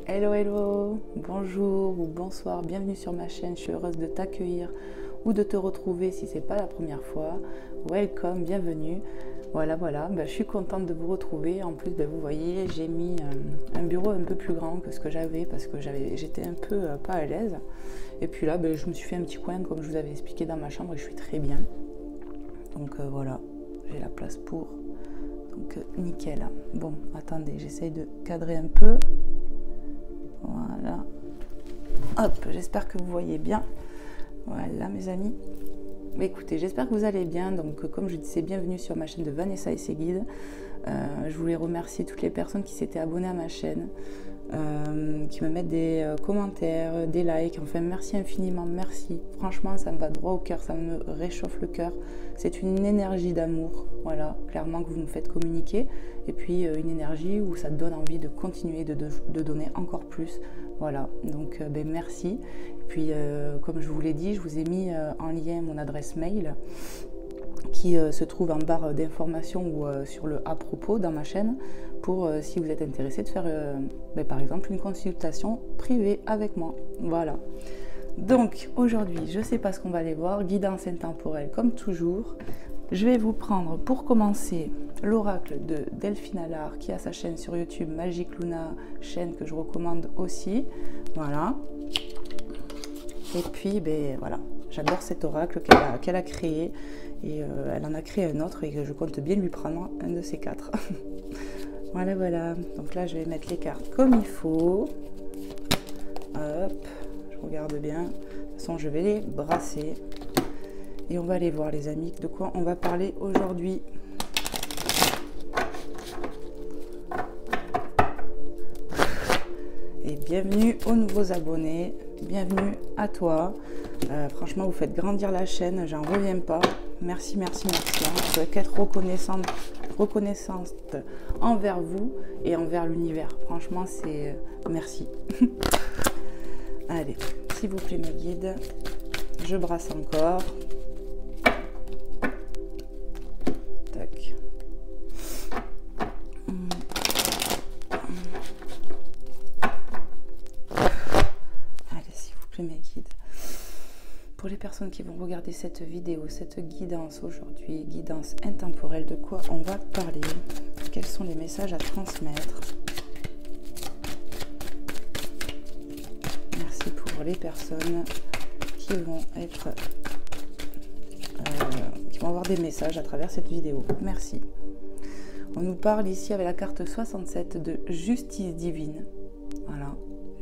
Hello hello, bonjour ou bonsoir, bienvenue sur ma chaîne, je suis heureuse de t'accueillir ou de te retrouver si c'est pas la première fois. Welcome, bienvenue. Voilà, je suis contente de vous retrouver. En plus, vous voyez, j'ai mis un bureau un peu plus grand que ce que j'avais parce que j'étais un peu pas à l'aise. Et puis là, je me suis fait un petit coin comme je vous avais expliqué dans ma chambre et je suis très bien. Donc voilà, j'ai la place pour. Donc nickel. Bon, attendez, j'essaye de cadrer un peu. Voilà. Hop, j'espère que vous voyez bien. Voilà mes amis. Écoutez, j'espère que vous allez bien. Donc comme je disais, bienvenue sur ma chaîne de Vanessa et ses guides. Je voulais remercier toutes les personnes qui s'étaient abonnées à ma chaîne, qui me mettent des commentaires, des likes. Enfin, merci infiniment, merci. Franchement, ça me va droit au cœur, ça me réchauffe le cœur. C'est une énergie d'amour, voilà, clairement que vous me faites communiquer. Et puis une énergie où ça te donne envie de continuer, de donner encore plus. Voilà, donc merci. Et puis, comme je vous l'ai dit, je vous ai mis en lien mon adresse mail qui se trouve en barre d'informations ou sur le à propos dans ma chaîne pour si vous êtes intéressé de faire par exemple une consultation privée avec moi. Voilà. Donc aujourd'hui, je ne sais pas ce qu'on va aller voir, guidance intemporelle comme toujours. Je vais vous prendre pour commencer l'oracle de Delphine Allard qui a sa chaîne sur YouTube Magic Luna, chaîne que je recommande aussi. Voilà. Et puis voilà, j'adore cet oracle qu'elle a créé et elle en a créé un autre et que je compte bien lui prendre un de ces quatre. Voilà. Donc là, je vais mettre les cartes comme il faut. Hop, je regarde bien. De toute façon, je vais les brasser. Et on va aller voir les amis de quoi on va parler aujourd'hui. Et bienvenue aux nouveaux abonnés, bienvenue à toi. Franchement, vous faites grandir la chaîne, j'en reviens pas. Merci. Hein. Je peux qu'être reconnaissante envers vous et envers l'univers. Franchement, c'est merci. Allez, s'il vous plaît mes guides, je brasse encore. Tac. Allez, s'il vous plaît mes guides. Pour les personnes qui vont regarder cette vidéo, cette guidance aujourd'hui, guidance intemporelle, de quoi on va parler? Quels sont les messages à transmettre? Merci pour les personnes qui vont être qui vont avoir des messages à travers cette vidéo. Merci. On nous parle ici avec la carte 67 de justice divine. Voilà,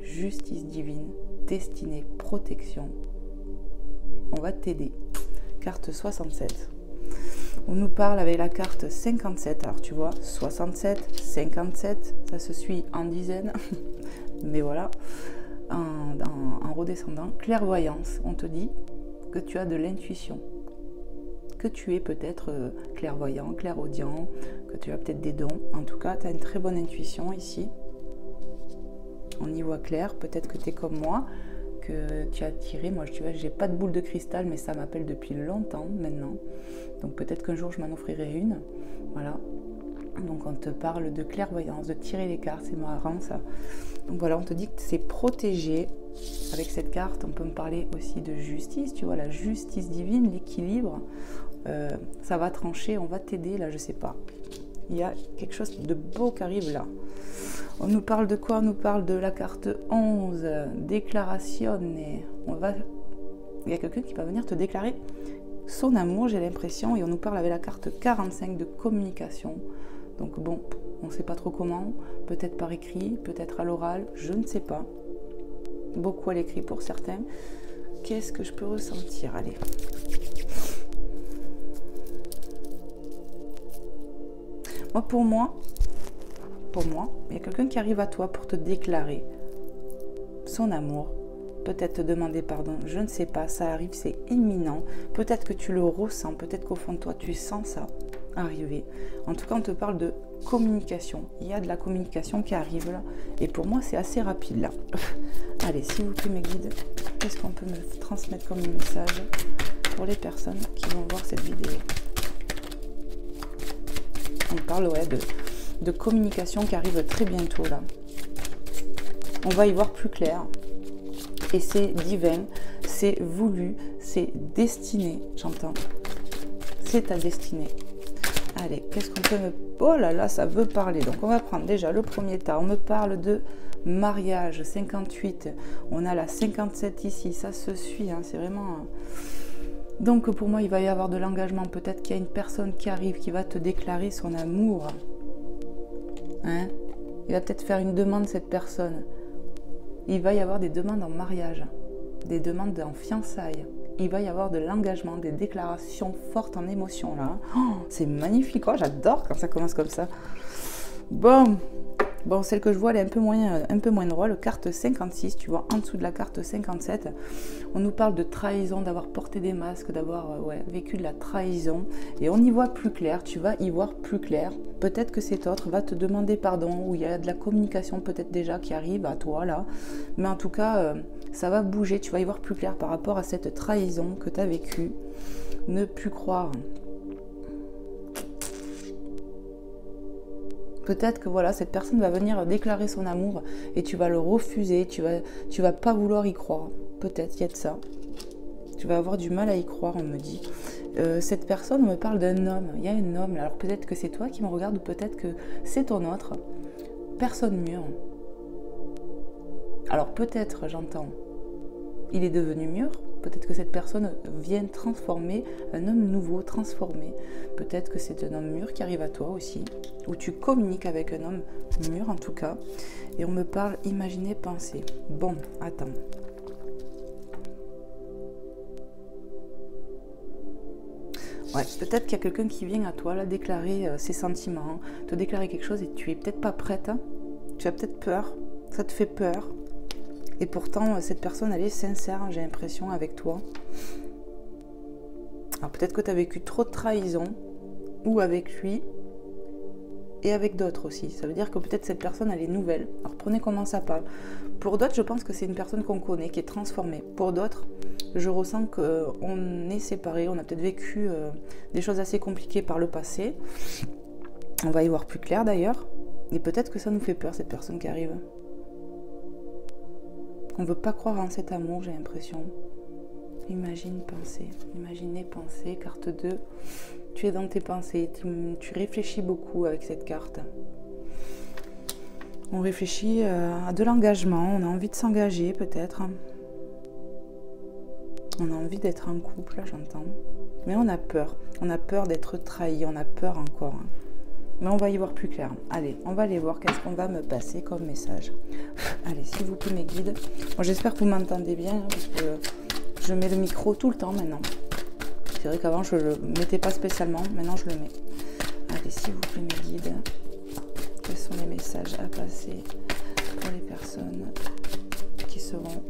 justice divine, destinée, protection. On va t'aider. Carte 67. On nous parle avec la carte 57. Alors tu vois, 67, 57, ça se suit en dizaines. Mais voilà, en redescendant. Clairvoyance, on te dit que tu as de l'intuition. Que tu es peut-être clairvoyant, clairaudient, que tu as peut-être des dons. En tout cas, tu as une très bonne intuition ici. On y voit clair. Peut-être que tu es comme moi, que tu as tiré. Moi, tu vois, j'ai pas de boule de cristal, mais ça m'appelle depuis longtemps maintenant. Donc peut-être qu'un jour, je m'en offrirai une. Voilà. Donc on te parle de clairvoyance, de tirer les cartes, c'est marrant ça. Donc voilà, on te dit que c'est protégé. Avec cette carte, on peut me parler aussi de justice, tu vois, la justice divine, l'équilibre. Ça va trancher, on va t'aider, là, je sais pas. Il y a quelque chose de beau qui arrive là. On nous parle de quoi? On nous parle de la carte 11, déclaration. Il y a quelqu'un qui va venir te déclarer son amour, j'ai l'impression. Et on nous parle avec la carte 45 de communication. Donc bon, on ne sait pas trop comment. Peut-être par écrit, peut-être à l'oral, je ne sais pas. Beaucoup à l'écrit pour certains. Qu'est-ce que je peux ressentir? Allez. Pour moi, il y a quelqu'un qui arrive à toi pour te déclarer son amour. Peut-être te demander pardon, je ne sais pas, ça arrive, c'est imminent. Peut-être que tu le ressens, peut-être qu'au fond de toi, tu sens ça arriver. En tout cas, on te parle de communication. Il y a de la communication qui arrive là. Et pour moi, c'est assez rapide là. Allez, s'il vous plaît, mes guides, qu'est-ce qu'on peut me transmettre comme message pour les personnes qui vont voir cette vidéo? On parle de communication qui arrive très bientôt là. on va y voir plus clair. Et c'est divin, c'est voulu, c'est destiné, j'entends. C'est ta destinée. Allez, qu'est-ce qu'on peut me... Oh là là, ça veut parler. Donc on va prendre déjà le premier tas. On me parle de mariage, 58. On a la 57 ici, ça se suit, hein, c'est vraiment... Donc pour moi, il va y avoir de l'engagement. Peut-être qu'il y a une personne qui arrive, qui va te déclarer son amour. Hein? Il va peut-être faire une demande, cette personne. Il va y avoir des demandes en mariage, des demandes en fiançailles. Il va y avoir de l'engagement, des déclarations fortes en émotion là. Oh, c'est magnifique, oh, j'adore quand ça commence comme ça. Bon, celle que je vois, elle est un peu moins drôle. Carte 56, tu vois, en dessous de la carte 57, on nous parle de trahison, d'avoir porté des masques, d'avoir vécu de la trahison. Et on y voit plus clair, tu vas y voir plus clair. Peut-être que cet autre va te demander pardon, ou il y a de la communication peut-être déjà qui arrive à toi là. Mais en tout cas, ça va bouger, tu vas y voir plus clair par rapport à cette trahison que tu as vécue. Ne plus croire. Peut-être que voilà, cette personne va venir déclarer son amour et tu vas le refuser, tu vas pas vouloir y croire. Peut-être, il y a de ça. Tu vas avoir du mal à y croire, on me dit. Cette personne, on me parle d'un homme. Il y a un homme, alors peut-être que c'est toi qui me regardes ou peut-être que c'est ton autre. Personne mûre. Alors peut-être, j'entends, il est devenu mûr. Peut-être que cette personne vient transformer un homme nouveau, transformé. Peut-être que c'est un homme mûr qui arrive à toi aussi, ou tu communiques avec un homme mûr en tout cas. Et on me parle imaginer, penser. Bon, attends. Ouais, peut-être qu'il y a quelqu'un qui vient à toi, là, déclarer ses sentiments, te déclarer quelque chose et tu es peut-être pas prête. Hein. Tu as peut-être peur, ça te fait peur. Et pourtant, cette personne, elle est sincère, j'ai l'impression, avec toi. Alors peut-être que tu as vécu trop de trahison, ou avec lui, et avec d'autres aussi. Ça veut dire que peut-être cette personne, elle est nouvelle. Alors prenez comment ça parle. Pour d'autres, je pense que c'est une personne qu'on connaît, qui est transformée. Pour d'autres, je ressens qu'on est séparés, on a peut-être vécu des choses assez compliquées par le passé. On va y voir plus clair d'ailleurs. Et peut-être que ça nous fait peur, cette personne qui arrive. On ne veut pas croire en cet amour, j'ai l'impression. Imagine, penser. Imaginez, penser. Carte 2. Tu es dans tes pensées. Tu réfléchis beaucoup avec cette carte. On réfléchit à de l'engagement. On a envie de s'engager, peut-être. On a envie d'être en couple, là, j'entends. Mais on a peur. On a peur d'être trahi. On a peur encore. Mais on va y voir plus clair. Allez, on va aller voir qu'est-ce qu'on va me passer comme message. Allez, s'il vous plaît, mes guides. Bon, j'espère que vous m'entendez bien, hein, parce que je mets le micro tout le temps maintenant. C'est vrai qu'avant, je ne le mettais pas spécialement. Maintenant, je le mets. Allez, s'il vous plaît, mes guides. Quels sont les messages à passer pour les personnes qui seront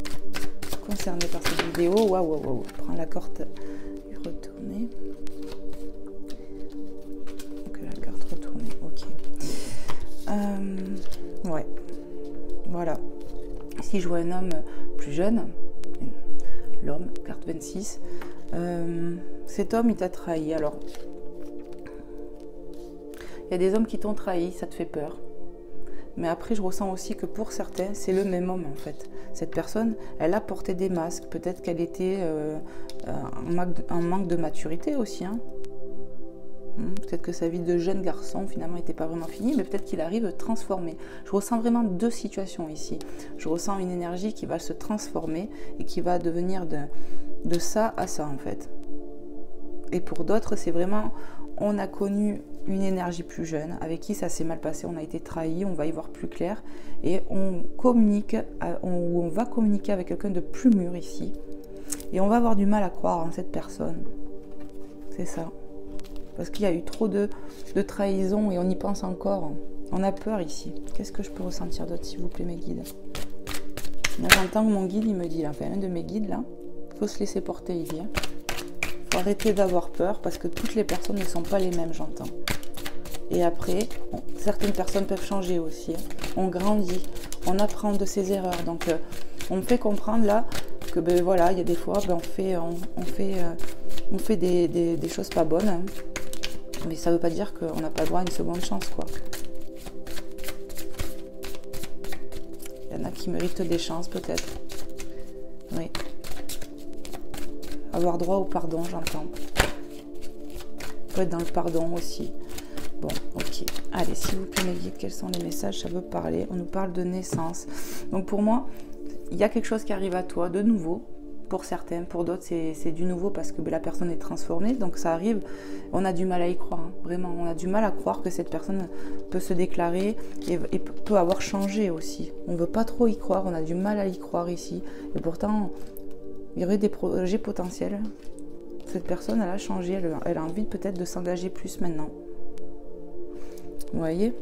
concernées par cette vidéo? Waouh. Je prends la carte retournée. Ouais, voilà. Si je vois un homme plus jeune, l'homme, carte 26, cet homme il t'a trahi. Alors, il y a des hommes qui t'ont trahi, ça te fait peur. Mais après, je ressens aussi que pour certains, c'est le même homme en fait. Cette personne, elle a porté des masques. Peut-être qu'elle était en manque de maturité aussi, hein. Peut-être que sa vie de jeune garçon finalement n'était pas vraiment finie, mais peut-être qu'il arrive transformé. Je ressens vraiment deux situations ici. Je ressens une énergie qui va se transformer et qui va devenir de ça à ça en fait. Et pour d'autres, c'est vraiment, on a connu une énergie plus jeune, avec qui ça s'est mal passé, on a été trahi, on va y voir plus clair, et on communique, on va communiquer avec quelqu'un de plus mûr ici. Et on va avoir du mal à croire en cette personne. C'est ça. Parce qu'il y a eu trop de trahison et on y pense encore. On a peur ici. Qu'est-ce que je peux ressentir d'autre, s'il vous plaît, mes guides? Là, j'entends que mon guide, il me dit, là, enfin, un de mes guides, là, il faut se laisser porter, il dit. Il faut arrêter d'avoir peur parce que toutes les personnes ne sont pas les mêmes, j'entends. Et après, certaines personnes peuvent changer aussi. On grandit, on apprend de ses erreurs. Donc, on me fait comprendre, là, que, ben voilà, il y a des fois, ben, on fait des choses pas bonnes, hein. Mais ça ne veut pas dire qu'on n'a pas le droit à une seconde chance, quoi. Il y en a qui méritent des chances peut-être. Oui. Avoir droit au pardon, j'entends. Peut être dans le pardon aussi. Bon, ok. Allez, s'il vous plaît, mes guides, quels sont les messages? Ça veut parler. On nous parle de naissance. Donc pour moi, il y a quelque chose qui arrive à toi de nouveau. Pour certains, pour d'autres, c'est du nouveau parce que la personne est transformée. Donc ça arrive. On a du mal à y croire. Hein. Vraiment, on a du mal à croire que cette personne peut se déclarer et peut avoir changé aussi. On ne veut pas trop y croire. On a du mal à y croire ici. Et pourtant, il y aurait des projets potentiels. Cette personne, elle a changé. Elle a envie peut-être de s'engager plus maintenant. Vous voyez?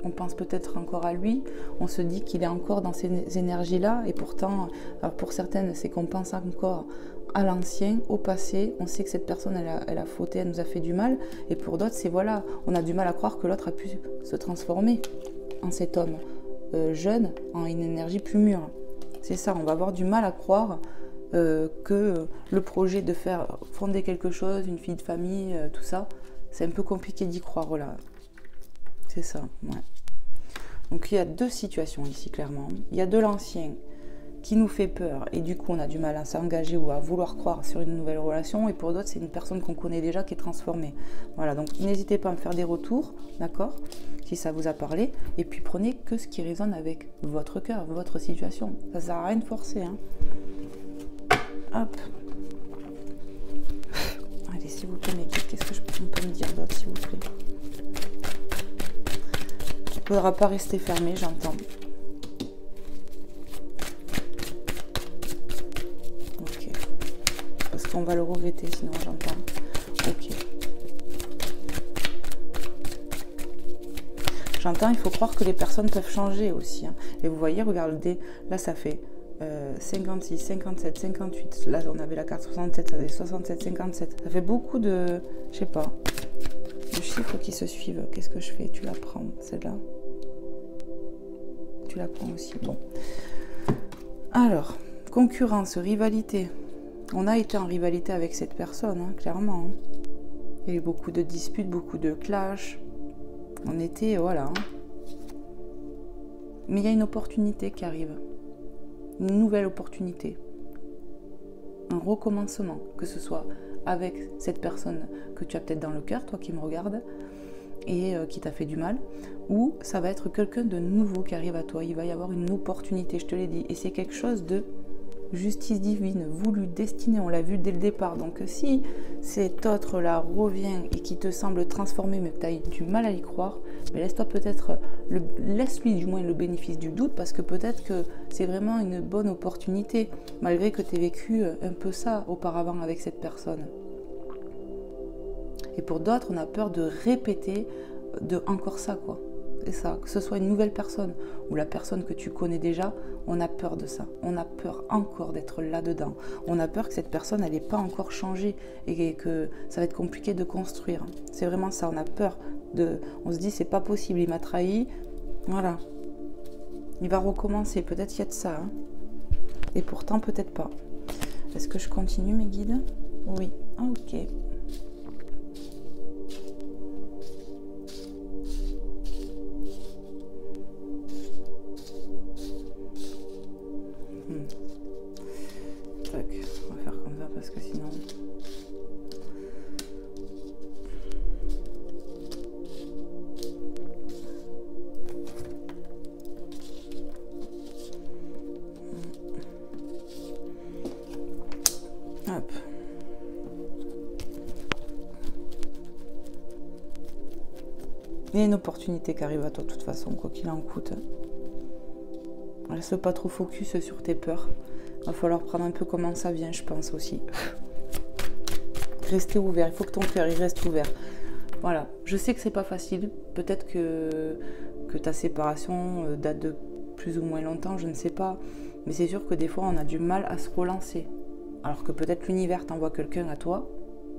On pense peut-être encore à lui, on se dit qu'il est encore dans ces énergies-là, et pourtant, alors pour certaines, c'est qu'on pense encore à l'ancien, au passé, on sait que cette personne, elle a fauté, elle nous a fait du mal, et pour d'autres, c'est voilà, on a du mal à croire que l'autre a pu se transformer en cet homme jeune, en une énergie plus mûre. C'est ça, on va avoir du mal à croire que le projet de faire fonder quelque chose, une vie de famille, tout ça, c'est un peu compliqué d'y croire, voilà. C'est ça, ouais. Donc il y a deux situations ici, clairement. Il y a de l'ancien qui nous fait peur et du coup on a du mal à s'engager ou à vouloir croire sur une nouvelle relation, et pour d'autres c'est une personne qu'on connaît déjà qui est transformée. Voilà, donc n'hésitez pas à me faire des retours, d'accord, si ça vous a parlé, et puis prenez que ce qui résonne avec votre cœur, votre situation. Ça sert à rien de forcer, hein. Hop. Allez, s'il vous plaît, mes guides, qu'est-ce que on peut me dire d'autre, s'il vous plaît? Il ne faudra pas rester fermé, j'entends. Ok. Parce qu'on va le regretter, sinon j'entends. Ok. J'entends, il faut croire que les personnes peuvent changer aussi. Hein. Et vous voyez, regardez, là ça fait 56, 57, 58. Là on avait la carte 67, ça fait 67, 57. Ça fait beaucoup de, je sais pas, de chiffres qui se suivent. Qu'est-ce que je fais? Tu la prends, celle-là. Tu la prends aussi. Bon. Alors, concurrence, rivalité. On a été en rivalité avec cette personne, hein, clairement. Hein. Il y a eu beaucoup de disputes, beaucoup de clashs. On était, voilà. Hein. Mais il y a une opportunité qui arrive. Une nouvelle opportunité. Un recommencement. Que ce soit avec cette personne que tu as peut-être dans le cœur, toi qui me regardes, et qui t'a fait du mal, ou ça va être quelqu'un de nouveau qui arrive à toi. Il va y avoir une opportunité, je te l'ai dit, et c'est quelque chose de justice divine, voulu, destinée, on l'a vu dès le départ. Donc si cet autre-là revient et qui te semble transformé, mais que tu as eu du mal à y croire, mais laisse-toi peut-être, laisse-lui du moins le bénéfice du doute, parce que peut-être que c'est vraiment une bonne opportunité, malgré que tu aies vécu un peu ça auparavant avec cette personne. Et pour d'autres, on a peur de répéter encore ça, quoi. C'est ça, que ce soit une nouvelle personne ou la personne que tu connais déjà, on a peur de ça. On a peur encore d'être là-dedans. On a peur que cette personne, elle n'ait pas encore changé et que ça va être compliqué de construire. C'est vraiment ça, on a peur de... On se dit, c'est pas possible, il m'a trahi. Voilà. Il va recommencer, peut-être qu'il y a de ça. Hein. Et pourtant, peut-être pas. Est-ce que je continue, mes guides? Oui. Ah, ok. Tac, on va faire comme ça parce que sinon... Hop. Il y a une opportunité qui arrive à toi de toute façon, quoi qu'il en coûte. Reste pas trop focus sur tes peurs. Il va falloir prendre un peu comment ça vient, je pense aussi. Rester ouvert, il faut que ton cœur il reste ouvert. Voilà, je sais que c'est pas facile. Peut-être que ta séparation date de plus ou moins longtemps, je ne sais pas. Mais c'est sûr que des fois on a du mal à se relancer. Alors que peut-être l'univers t'envoie quelqu'un à toi,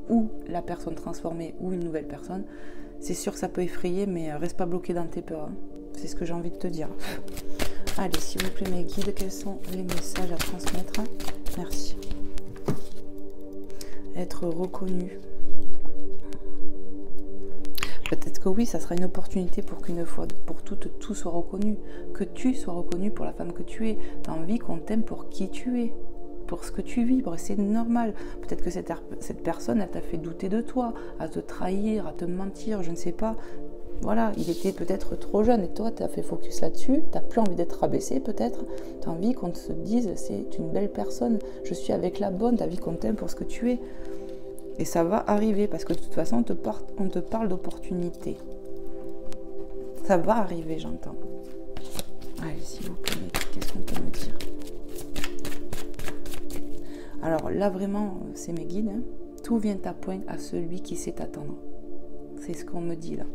ou la personne transformée, ou une nouvelle personne. C'est sûr que ça peut effrayer, mais reste pas bloqué dans tes peurs. Hein. C'est ce que j'ai envie de te dire. Allez, s'il vous plaît, mes guides, quels sont les messages à transmettre? Merci. Être reconnu. Peut-être que oui, ça sera une opportunité pour qu'une fois pour toutes, tout soit reconnu. Que tu sois reconnu pour la femme que tu es. Tu as envie qu'on t'aime pour qui tu es, pour ce que tu vibres, c'est normal. Peut-être que cette personne, elle t'a fait douter de toi, à te trahir, à te mentir, je ne sais pas. Voilà, il était peut-être trop jeune et toi, tu as fait focus là-dessus, tu n'as plus envie d'être rabaissé peut-être, tu as envie qu'on te dise, c'est une belle personne, je suis avec la bonne, tu as envie qu'on t'aime pour ce que tu es. Et ça va arriver, parce que de toute façon, on te parle d'opportunité. Ça va arriver, j'entends. Allez, s'il vous plaît, qu'est-ce qu'on peut me dire? Alors là, vraiment, c'est mes guides, hein. Tout vient à point à celui qui sait attendre. C'est ce qu'on me dit là.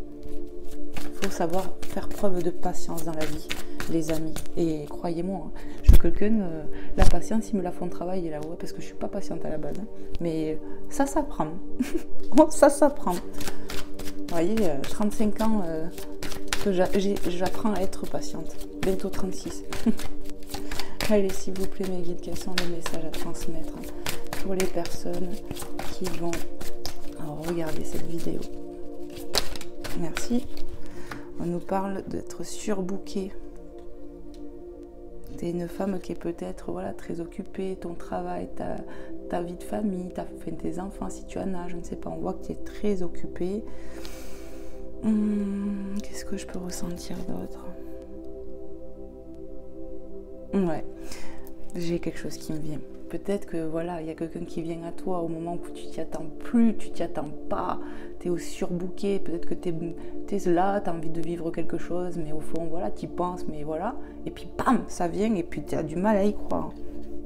Il faut savoir faire preuve de patience dans la vie, les amis. Et croyez-moi, hein, je suis quelqu'un, la patience, ils me la font travailler là, ouais, parce que je suis pas patiente à la base. Hein. Mais ça s'apprend. Ça s'apprend. Vous voyez, 35 ans que j'apprends à être patiente. Bientôt 36. Allez, s'il vous plaît, mes guides, quels sont les messages à transmettre pour les personnes qui vont regarder cette vidéo? Merci. On nous parle d'être surbookée. Tu es une femme qui est peut-être très occupée, ton travail, ta vie de famille, tes enfants, si tu en as, je ne sais pas. On voit que tu es très occupée. Qu'est-ce que je peux ressentir d'autre? Ouais, j'ai quelque chose qui me vient. Peut-être que il y a quelqu'un qui vient à toi au moment où tu t'y attends plus, tu t'y attends pas, tu es au surbooké, peut-être que tu es là, tu as envie de vivre quelque chose, mais au fond, tu y penses, mais voilà. Et puis, bam, ça vient, et puis tu as du mal à y croire.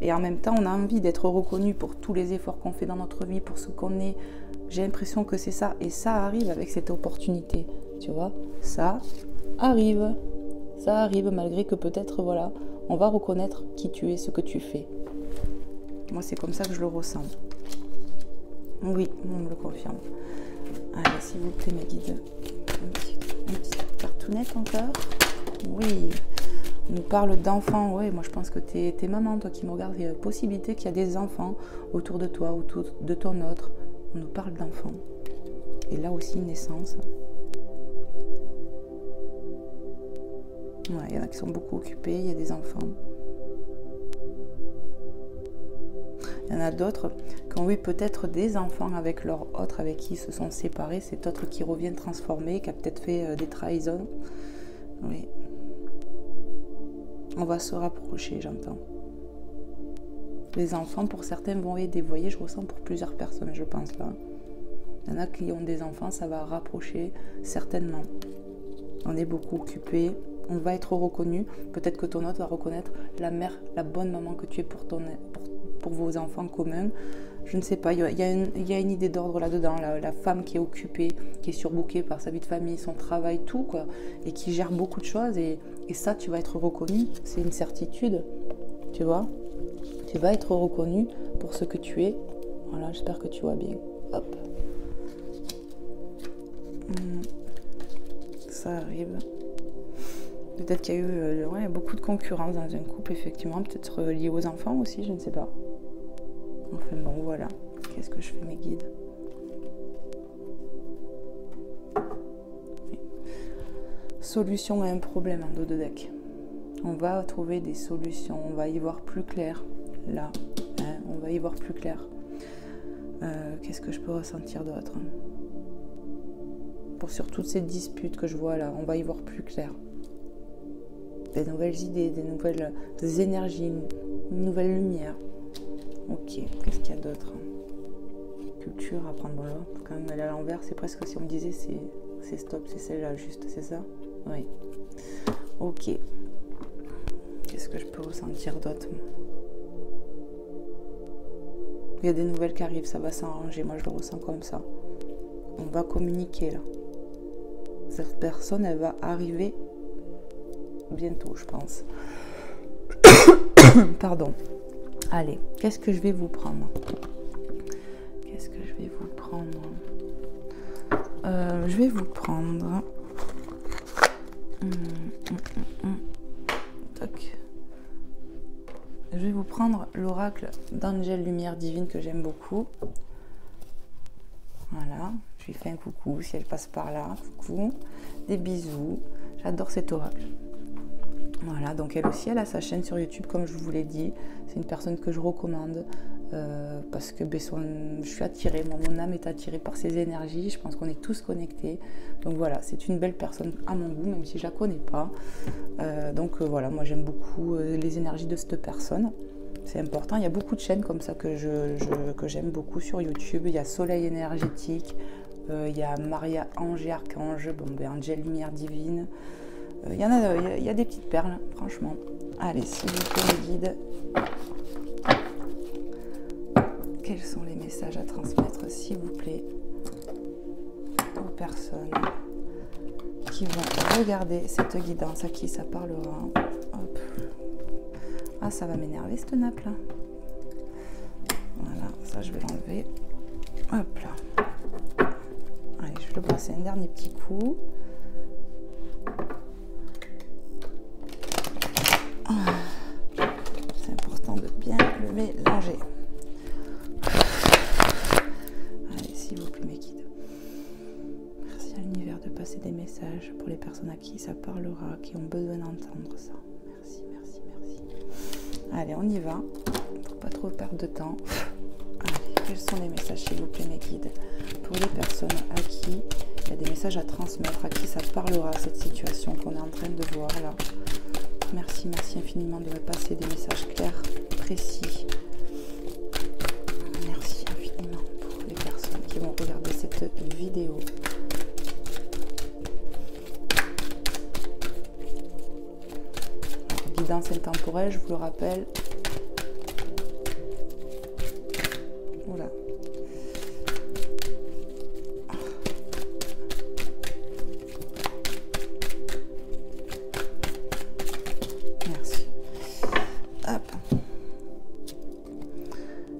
Et en même temps, on a envie d'être reconnu pour tous les efforts qu'on fait dans notre vie, pour ce qu'on est. J'ai l'impression que c'est ça, et ça arrive avec cette opportunité, tu vois. Ça arrive malgré que peut-être, on va reconnaître qui tu es, ce que tu fais. Moi, c'est comme ça que je le ressens. Oui, on me le confirme. Allez, s'il vous plaît, mes guides. Une petite cartoonette encore. Oui. On nous parle d'enfants. Oui, moi, je pense que t'es maman, toi qui me regardes. Il y a la possibilité qu'il y a des enfants autour de toi, autour de ton autre. On nous parle d'enfants. Et là aussi, naissance. Ouais, il y en a qui sont beaucoup occupés. Il y a des enfants. Il y en a d'autres qui ont eu peut-être des enfants avec leur autre avec qui ils se sont séparés. Cet autre qui revient transformé, qui a peut-être fait des trahisons. Oui. On va se rapprocher, j'entends. Les enfants, pour certains, vont aider. Vous voyez, je ressens pour plusieurs personnes, je pense, là. Il y en a qui ont des enfants, ça va rapprocher, certainement. On est beaucoup occupés. On va être reconnu. Peut-être que ton autre va reconnaître la mère, la bonne maman que tu es pour vos enfants communs. Je ne sais pas, il y a une idée d'ordre là-dedans. La femme qui est occupée, qui est surbookée par sa vie de famille, son travail, tout, quoi, et qui gère beaucoup de choses. Et ça, tu vas être reconnu. C'est une certitude, tu vois. Tu vas être reconnu pour ce que tu es. Voilà, j'espère que tu vois bien. Hop. Ça arrive. Peut-être qu'il y a eu beaucoup de concurrence dans un couple, effectivement. Peut-être lié aux enfants aussi, je ne sais pas. Enfin bon, voilà. Qu'est-ce que je fais, mes guides? Oui. Solution à un problème en dos de deck. On va trouver des solutions. On va y voir plus clair. Là, hein, on va y voir plus clair. Qu'est-ce que je peux ressentir d'autre? Sur toutes ces disputes que je vois là, on va y voir plus clair. Des nouvelles idées, des énergies, une nouvelle lumière. Ok, qu'est-ce qu'il y a d'autre? Culture, apprendre, voilà. Quand même, elle est à l'envers, c'est presque si on me disait c'est stop, c'est celle-là juste, c'est ça? Oui. Ok. Qu'est-ce que je peux ressentir d'autre? Il y a des nouvelles qui arrivent, ça va s'arranger, moi je le ressens comme ça. On va communiquer là. Cette personne, elle va arriver bientôt, je pense. Pardon. Allez, qu'est-ce que je vais vous prendre? Qu'est-ce que je vais vous prendre? Je vais vous prendre... Toc. Je vais vous prendre l'oracle d'Angèle Lumière Divine que j'aime beaucoup. Voilà. Je lui fais un coucou si elle passe par là. Coucou, des bisous. J'adore cet oracle. Voilà, donc elle aussi, elle a sa chaîne sur YouTube, comme je vous l'ai dit. C'est une personne que je recommande parce que je suis attirée, moi, mon âme est attirée par ses énergies. Je pense qu'on est tous connectés. Donc voilà, c'est une belle personne à mon goût, même si je ne la connais pas. Voilà, moi j'aime beaucoup les énergies de cette personne. C'est important. Il y a beaucoup de chaînes comme ça que j'aime beaucoup sur YouTube. Il y a Soleil énergétique, il y a Maria Ange et Archange, Angel Lumière Divine. Il y a des petites perles, franchement. Allez, s'il vous plaît, les guides. Quels sont les messages à transmettre, s'il vous plaît, aux personnes qui vont regarder cette guidance, à qui ça parlera. Hop. Ah, ça va m'énerver, cette nappe-là. Voilà, ça, je vais l'enlever. Hop là. Allez, je vais le brasser un dernier petit coup. C'est important de bien le mélanger. Allez, s'il vous plaît, mes guides. Merci à l'univers de passer des messages pour les personnes à qui ça parlera, qui ont besoin d'entendre ça. Merci, merci, merci. Allez, on y va. Pour pas trop perdre de temps. Allez, quels sont les messages, s'il vous plaît, mes guides, pour les personnes à qui il y a des messages à transmettre, à qui ça parlera, cette situation qu'on est en train de voir là. Merci, merci infiniment de me passer des messages clairs, précis. Merci infiniment pour les personnes qui vont regarder cette vidéo. Alors, guidance intemporelle, je vous le rappelle. Oula.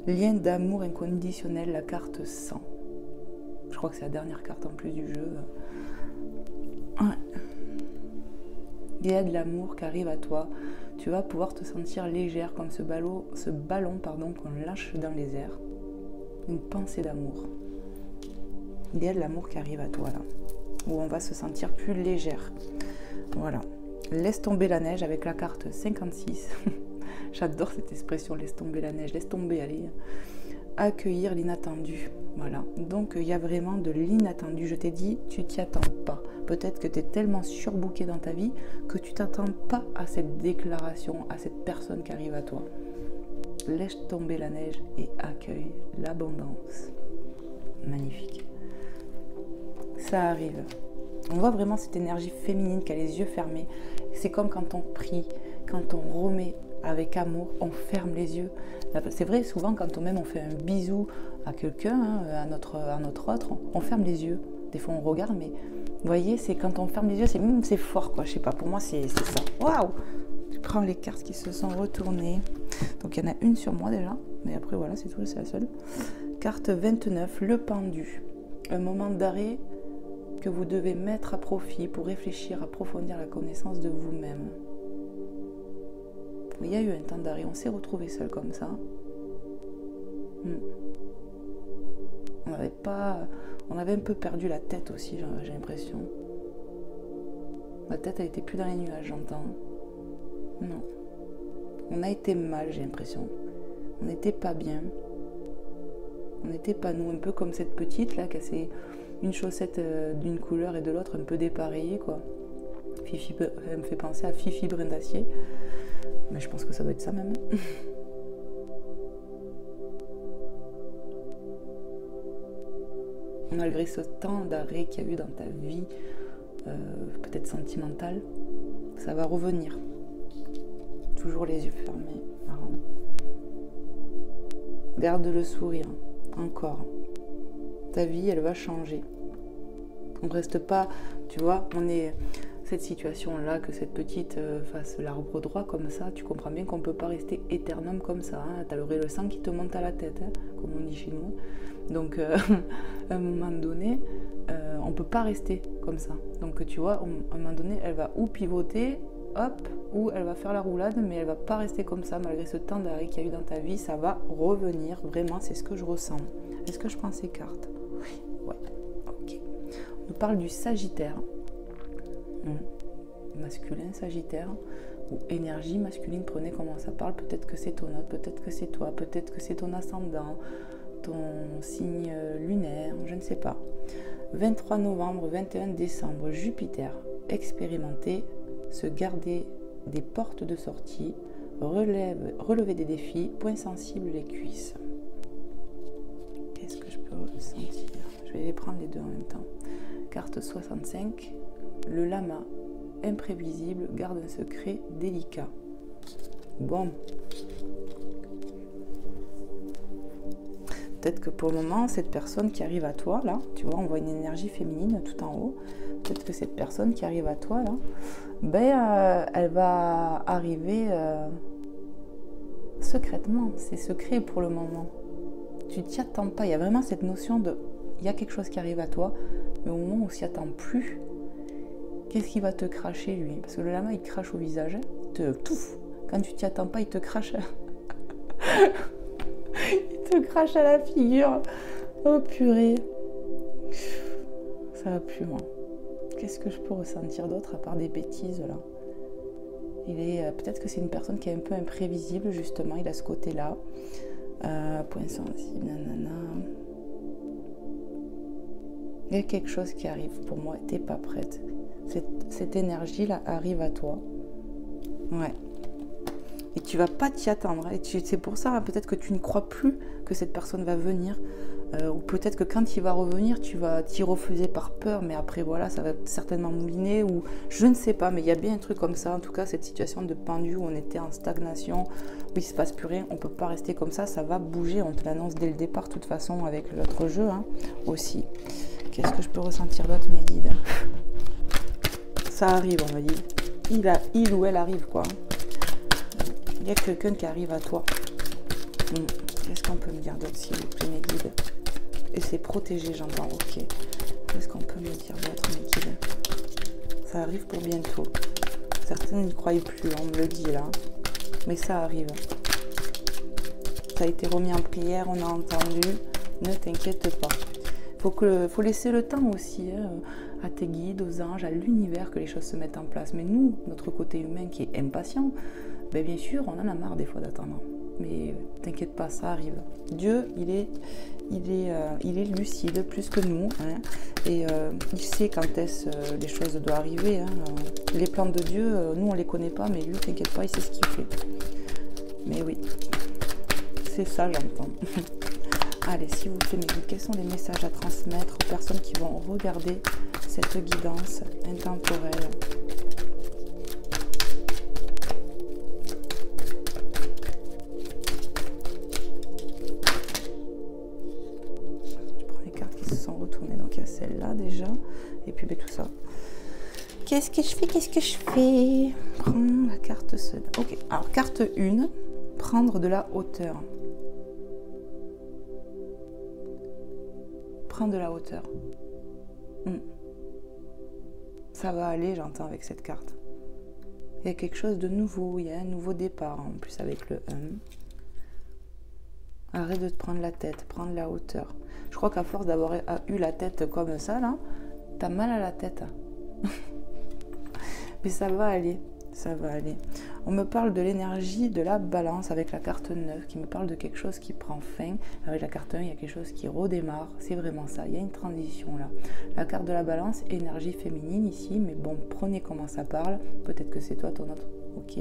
Lien d'amour inconditionnel, la carte 100. Je crois que c'est la dernière carte en plus du jeu. Ouais. Il y a de l'amour qui arrive à toi. Tu vas pouvoir te sentir légère comme ce ballon qu'on lâche dans les airs. Une pensée d'amour. Il y a de l'amour qui arrive à toi là. Où on va se sentir plus légère. Voilà. Laisse tomber la neige avec la carte 56. J'adore cette expression, laisse tomber la neige, laisse tomber, allez. Accueillir l'inattendu. Voilà. Donc, il y a vraiment de l'inattendu. Je t'ai dit, tu t'y attends pas. Peut-être que tu es tellement surbooké dans ta vie que tu t'attends pas à cette déclaration, à cette personne qui arrive à toi. Laisse tomber la neige et accueille l'abondance. Magnifique. Ça arrive. On voit vraiment cette énergie féminine qui a les yeux fermés. C'est comme quand on prie, quand on remet avec amour, on ferme les yeux. C'est vrai, souvent quand on fait un bisou à quelqu'un, à notre autre, on ferme les yeux. Des fois on regarde, mais vous voyez, c'est quand on ferme les yeux, c'est fort quoi. Je sais pas, pour moi c'est ça. Waouh! Je prends les cartes qui se sont retournées. Donc il y en a une sur moi déjà, mais après voilà, c'est tout, c'est la seule. Carte 29, le pendu. Un moment d'arrêt que vous devez mettre à profit pour réfléchir, approfondir la connaissance de vous-même. Il y a eu un temps d'arrêt, on s'est retrouvés seuls comme ça. On avait un peu perdu la tête aussi, j'ai l'impression. La tête, elle était plus dans les nuages, j'entends. Non. On a été mal, j'ai l'impression. On n'était pas bien. On n'était pas nous, un peu comme cette petite là, qui a une chaussette d'une couleur et de l'autre un peu dépareillée, quoi. Fifi, elle me fait penser à Fifi Brin d'Acier. Mais je pense que ça doit être ça même. Malgré ce temps d'arrêt qu'il y a eu dans ta vie, peut-être sentimentale, ça va revenir. Toujours les yeux fermés. Marrant. Garde le sourire. Encore. Ta vie, elle va changer. On ne reste pas, tu vois, on est... Cette situation-là, que cette petite fasse l'arbre droit comme ça, tu comprends bien qu'on ne peut pas rester éternel comme ça. Hein. Tu as le sang qui te monte à la tête, hein, comme on dit chez nous. Donc, à un moment donné, on ne peut pas rester comme ça. Donc, tu vois, à un moment donné, elle va ou pivoter, hop, ou elle va faire la roulade, mais elle ne va pas rester comme ça. Malgré ce temps d'arrêt qu'il y a eu dans ta vie, ça va revenir. Vraiment, c'est ce que je ressens. Est-ce que je prends ces cartes? Oui, ouais, ok. parle du Sagittaire. Masculin, Sagittaire, ou énergie masculine, prenez comment ça parle. Peut-être que c'est ton autre, peut-être que c'est toi, peut-être que c'est ton ascendant, ton signe lunaire, je ne sais pas. 23 novembre, 21 décembre, Jupiter, expérimenter, se garder des portes de sortie, relever des défis, point sensible, les cuisses. Qu'est-ce que je peux ressentir? Je vais les prendre les deux en même temps. Carte 65, le lama, imprévisible, garde un secret délicat. Bon. Peut-être que pour le moment, cette personne qui arrive à toi, là, tu vois, on voit une énergie féminine tout en haut. Peut-être que cette personne qui arrive à toi, là, ben, elle va arriver secrètement. C'est secret pour le moment. Tu t'y attends pas. Il y a vraiment cette notion de... Il y a quelque chose qui arrive à toi, mais au moment où tu s'y attend plus, qu'est-ce qui va te cracher, lui? Parce que le lama, il crache au visage. Il te touffe. Quand tu t'y attends pas, il te crache. Il te crache à la figure. Oh purée. Ça va plus loin. Qu'est-ce que je peux ressentir d'autre à part des bêtises là? Peut-être que c'est une personne qui est un peu imprévisible justement. Il a ce côté-là. Point sensible, nanana. Il y a quelque chose qui arrive pour moi. T'es pas prête. Cette énergie-là arrive à toi. Ouais. Et tu vas pas t'y attendre. Et c'est pour ça, peut-être que tu ne crois plus que cette personne va venir. Ou peut-être que quand il va revenir, tu vas t'y refuser par peur. Mais après, voilà, ça va certainement mouliner. Ou je ne sais pas, mais il y a bien un truc comme ça. En tout cas, cette situation de pendu où on était en stagnation, où il ne se passe plus rien. On ne peut pas rester comme ça. Ça va bouger. On te l'annonce dès le départ, de toute façon, avec l'autre jeu aussi. Qu'est-ce que je peux ressentir d'autre, mes guides? Ça arrive, on va dire. Il ou elle arrive, quoi. Il y a quelqu'un qui arrive à toi. Qu'est-ce qu'on peut me dire d'autre, s'il vous plaît, mes guides? Et c'est protégé, j'entends, ok. Qu'est-ce qu'on peut me dire d'autre, mes guides? Ça arrive pour bientôt. Certains n'y croient plus, on me le dit là. Mais ça arrive. Ça a été remis en prière, on a entendu. Ne t'inquiète pas. Faut laisser le temps aussi à tes guides, aux anges, à l'univers que les choses se mettent en place. Mais nous, notre côté humain qui est impatient, ben bien sûr, on en a marre des fois d'attendre. Mais t'inquiète pas, ça arrive. Dieu, il est lucide plus que nous. Et il sait quand les choses doivent arriver. Les plans de Dieu, nous on les connaît pas, mais lui, t'inquiète pas, il sait ce qu'il fait. Mais oui, c'est ça, j'entends. Allez, s'il vous plaît, mes guides, quels sont les messages à transmettre aux personnes qui vont regarder cette guidance intemporelle? Je prends les cartes qui se sont retournées, donc il y a celle-là déjà, et puis tout ça. Qu'est-ce que je fais? Prends la carte seule. Ok, alors carte 1, prendre de la hauteur. Prendre de la hauteur. Ça va aller, j'entends, avec cette carte. Il y a quelque chose de nouveau, il y a un nouveau départ, en plus avec le 1. Arrête de te prendre la tête, prendre la hauteur. Je crois qu'à force d'avoir eu la tête comme ça, là, t'as mal à la tête. Mais ça va aller, ça va aller. On me parle de l'énergie de la balance avec la carte 9, qui me parle de quelque chose qui prend fin. Avec la carte 1, il y a quelque chose qui redémarre. C'est vraiment ça, il y a une transition là. La carte de la balance, énergie féminine ici, mais bon, prenez comment ça parle. Peut-être que c'est toi, ton autre. Ok.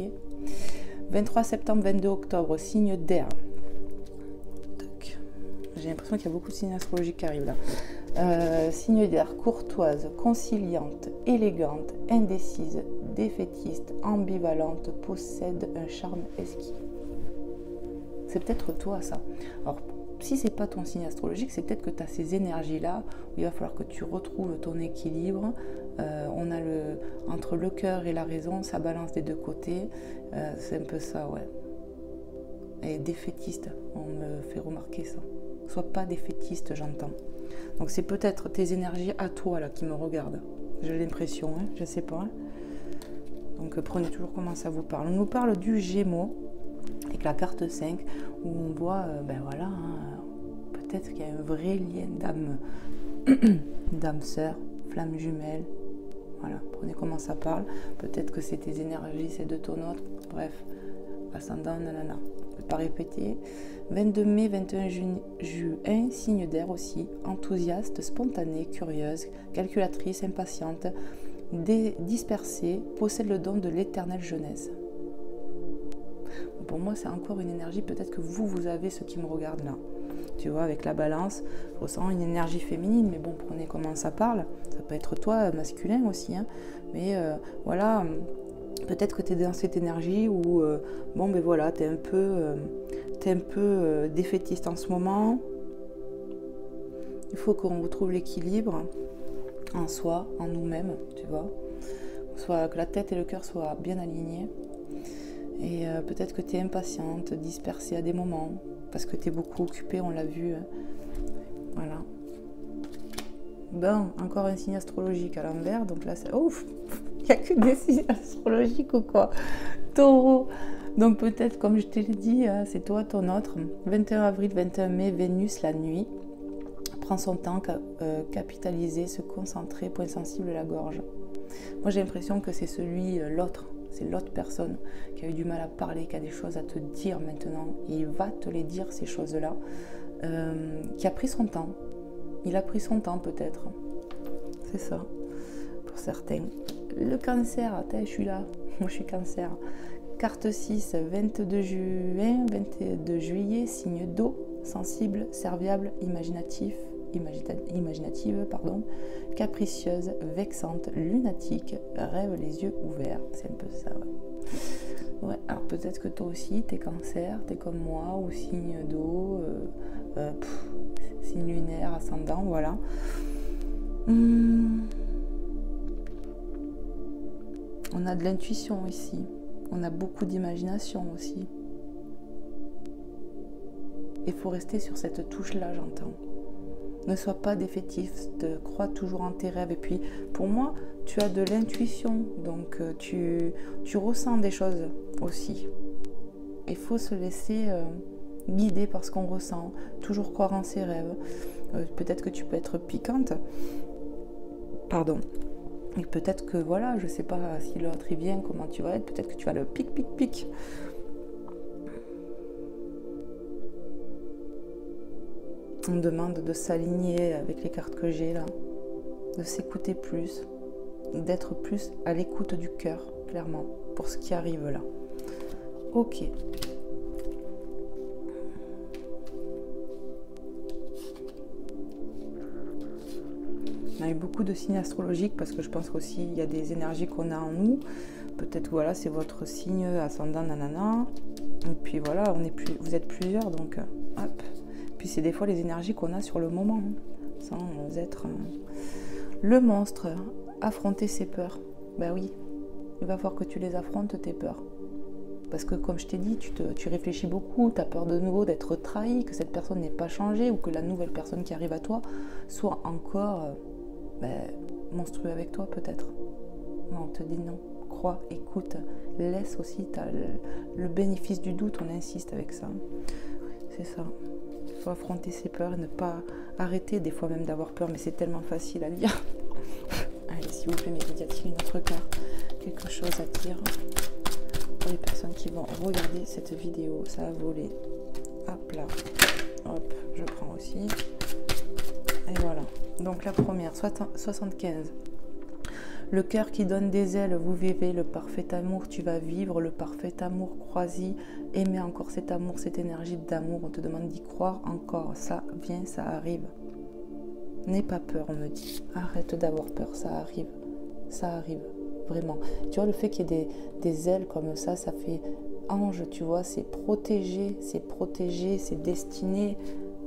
23 septembre, 22 octobre, signe d'air. J'ai l'impression qu'il y a beaucoup de signes astrologiques qui arrivent là. Signe d'air, courtoise, conciliante, élégante, indécise, défaitiste, ambivalente, possède un charme exquis. C'est peut-être toi ça. Alors, si c'est pas ton signe astrologique, c'est peut-être que tu as ces énergies-là où il va falloir que tu retrouves ton équilibre. On a entre le cœur et la raison, ça balance des deux côtés. C'est un peu ça, ouais. Et défaitiste, on me fait remarquer ça. Sois pas défaitiste, j'entends. Donc c'est peut-être tes énergies à toi là qui me regardent. J'ai l'impression, je sais pas. Donc prenez toujours comment ça vous parle. On nous parle du Gémeaux avec la carte 5 où on voit, peut-être qu'il y a un vrai lien d'âme sœur flamme jumelle. Voilà, prenez comment ça parle. Peut-être que c'est tes énergies, c'est de ton autre. Bref, ascendant, nanana. Je ne vais pas répéter. 22 mai, 21 juin, signe d'air aussi. Enthousiaste, spontanée, curieuse, calculatrice, impatiente, dispersée, possède le don de l'éternelle jeunesse. Pour moi, c'est encore une énergie, peut-être que vous avez ce qui me regarde là. Tu vois, avec la balance, je ressens une énergie féminine, mais bon, prenez comment ça parle. Ça peut être toi, masculin aussi, hein. Mais voilà, peut-être que tu es dans cette énergie où, bon, ben voilà, tu es un peu défaitiste en ce moment. Il faut qu'on retrouve l'équilibre en soi, en nous-mêmes, tu vois. Que la tête et le cœur soient bien alignés. Et peut-être que tu es impatiente, dispersée à des moments, parce que tu es beaucoup occupée, on l'a vu. Voilà. Bon, encore un signe astrologique à l'envers, donc là c'est... Ouf, il n'y a que des signes astrologiques ou quoi? Taureau. Donc peut-être, comme je te l'ai dit, c'est toi, ton autre. 21 avril, 21 mai, Vénus, la nuit. Prend son temps, capitaliser, se concentrer, point sensible à la gorge. Moi j'ai l'impression que c'est l'autre. C'est l'autre personne qui a eu du mal à parler, qui a des choses à te dire maintenant. Et il va te les dire, ces choses-là. Qui a pris son temps. Il a pris son temps peut-être. C'est ça, pour certains. Le cancer, attends, je suis là. Moi je suis cancer. Carte 6, 22 juin, 22 juillet, signe d'eau, sensible, serviable, imaginative, capricieuse, vexante, lunatique, rêve les yeux ouverts. C'est un peu ça, ouais. Ouais, alors peut-être que toi aussi, t'es cancer, t'es comme moi, ou signe d'eau, signe lunaire, ascendant, voilà. On a de l'intuition ici. On a beaucoup d'imagination aussi. Il faut rester sur cette touche-là, j'entends. Ne sois pas défaitiste, crois toujours en tes rêves. Et puis, pour moi, tu as de l'intuition, donc tu ressens des choses aussi. Il faut se laisser guider par ce qu'on ressent, toujours croire en ses rêves. Peut-être que tu peux être piquante. Pardon. Et peut-être que, voilà, je sais pas si l'autre il vient, comment tu vas être. Peut-être que tu vas le pic. On me demande de s'aligner avec les cartes que j'ai là, de s'écouter plus, d'être plus à l'écoute du cœur, clairement, pour ce qui arrive là. Ok. On a eu beaucoup de signes astrologiques parce que je pense qu'aussi il y a des énergies qu'on a en nous. Peut-être que voilà, c'est votre signe ascendant nanana. Et puis voilà, vous êtes plusieurs, donc hop. Puis c'est des fois les énergies qu'on a sur le moment, hein, sans être... Le monstre, affronter ses peurs. Ben oui, il va falloir que tu les affrontes, tes peurs. Parce que comme je t'ai dit, tu réfléchis beaucoup, tu as peur de nouveau d'être trahi, que cette personne n'ait pas changé, ou que la nouvelle personne qui arrive à toi soit encore monstrueux avec toi peut-être. Non, on te dit non, crois, écoute, laisse aussi, tu as le bénéfice du doute, on insiste avec ça. C'est ça. Il faut affronter ses peurs et ne pas arrêter des fois même d'avoir peur, mais c'est tellement facile à dire. Allez, s'il vous plaît, médiative une autre carte, quelque chose à dire pour les personnes qui vont regarder cette vidéo. Ça a volé. Hop là. Hop, je prends aussi. Et voilà. Donc la première, 75. Le cœur qui donne des ailes, vous vivez le parfait amour, tu vas vivre le parfait amour, crois-y, aimez encore cet amour, cette énergie d'amour, on te demande d'y croire encore, ça vient, ça arrive. N'aie pas peur, on me dit, arrête d'avoir peur, ça arrive, vraiment. Tu vois, le fait qu'il y ait des ailes comme ça fait ange, tu vois, c'est protégé, c'est destiné.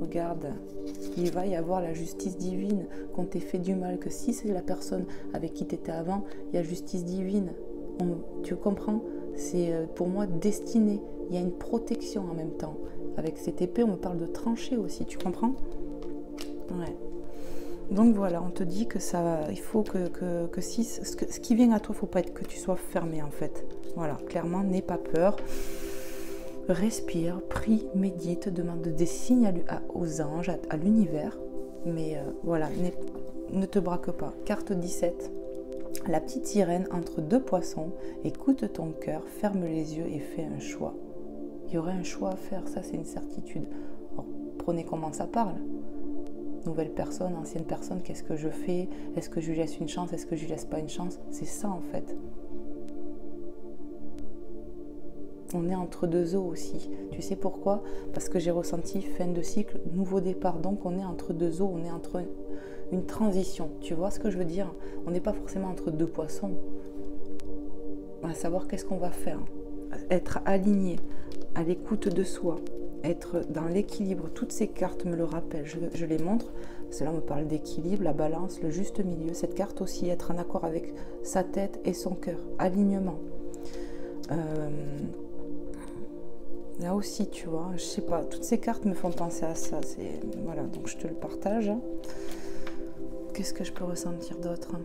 Regarde, il va y avoir la justice divine, qu'on t'ait fait du mal, que si c'est la personne avec qui tu étais avant, il y a justice divine. Tu comprends? C'est pour moi destiné. Il y a une protection en même temps. Avec cette épée, on me parle de trancher aussi, tu comprends? Ouais. Donc voilà, on te dit que ça, il faut que si ce qui vient à toi, il ne faut pas être que tu sois fermé en fait. Voilà, clairement, n'aie pas peur. Respire, prie, médite, demande des signes aux anges, à l'univers. Mais voilà, ne te braque pas. Carte 17. La petite sirène entre deux poissons. Écoute ton cœur, ferme les yeux et fais un choix. Il y aurait un choix à faire, ça c'est une certitude. Alors, prenez comment ça parle. Nouvelle personne, ancienne personne, qu'est-ce que je fais? Est-ce que je lui laisse une chance? Est-ce que je lui laisse pas une chance? C'est ça en fait. On est entre deux eaux aussi. Tu sais pourquoi? Parce que j'ai ressenti fin de cycle, nouveau départ. Donc on est entre deux eaux, on est entre une transition. Tu vois ce que je veux dire? On n'est pas forcément entre deux poissons. On va savoir qu'est-ce qu'on va faire. Être aligné, à l'écoute de soi, être dans l'équilibre. Toutes ces cartes me le rappellent. Je les montre. Cela me parle d'équilibre, la balance, le juste milieu. Cette carte aussi, être en accord avec sa tête et son cœur. Alignement. Là aussi, tu vois, je sais pas, toutes ces cartes me font penser à ça. Voilà, donc je te le partage. Qu'est-ce que je peux ressentir d'autre?